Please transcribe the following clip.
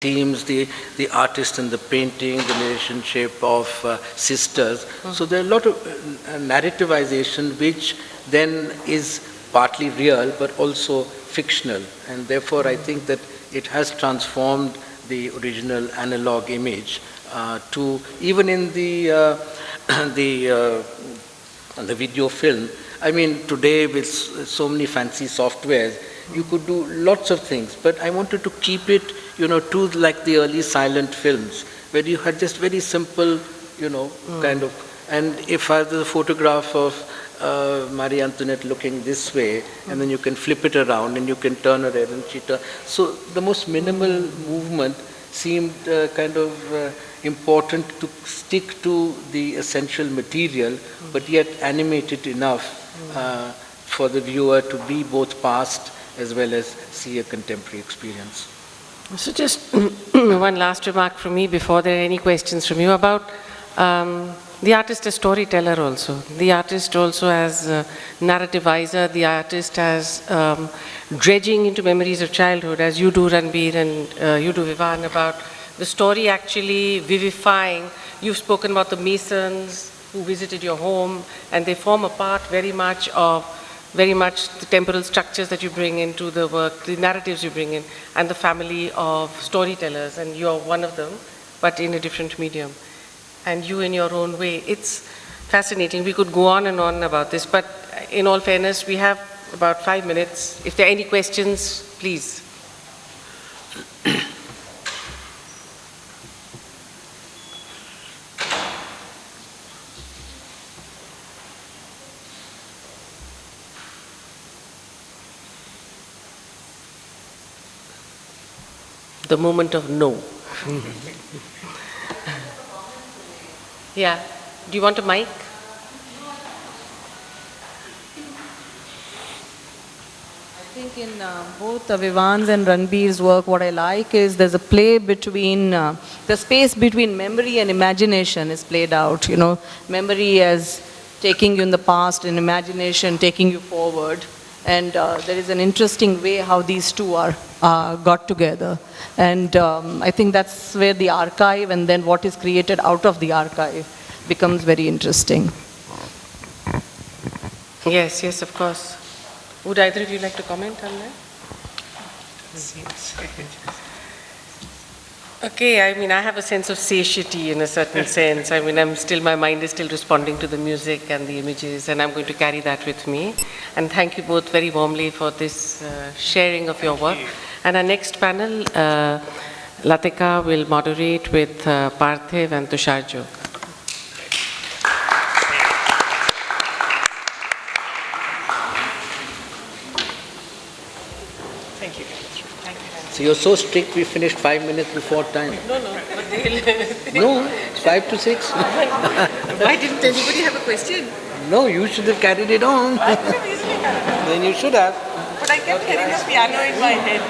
themes, the artist and the painting, the relationship of sisters. So there are a lot of narrativization which then is partly real but also fictional, and therefore I think that it has transformed the original analog image to even in the video film. I mean, today with so many fancy softwares, you could do lots of things, but I wanted to keep it, to like the early silent films, where you had just very simple, kind of, and if I have a photograph of Marie Antoinette looking this way, and then you can flip it around and you can turn her head and she turn. So the most minimal movement seemed kind of important to stick to the essential material, but yet animate it enough for the viewer to be both past as well as see a contemporary experience. So just one last remark from me before there are any questions from you about the artist as storyteller also. The artist also as narrativizer, the artist as dredging into memories of childhood, as you do, Ranbir, and you do, Vivan, about the story actually vivifying. You've spoken about the masons who visited your home, and they form a part very much the temporal structures that you bring into the work, the narratives you bring in, and the family of storytellers, and you are one of them, but in a different medium. And you in your own way. It's fascinating. We could go on and on about this, but in all fairness, we have about 5 minutes. If there are any questions, please. The moment of no. Yeah. Do you want a mic? I think in both Vivan's and Ranbir's work, what I like is there's a play between, the space between memory and imagination is played out. Memory as taking you in the past and imagination taking you forward. And there is an interesting way how these two are got together. And I think that's where the archive and then what is created out of the archive becomes very interesting. Yes, of course. Would either of you like to comment on that? Okay, I mean, I have a sense of satiety in a certain sense. I mean, my mind is still responding to the music and the images, and I'm going to carry that with me. And thank you both very warmly for this sharing of your work. And our next panel, Latika will moderate with Parthiv and Tushar Jog. Thank you. So you're so strict, we finished 5 minutes before time. No, but they'll... No, it's 5 to 6. Why didn't anybody have a question? No, you should have carried it on. I could have easily carried it on. Then you should have. But I kept hearing the piano in my head.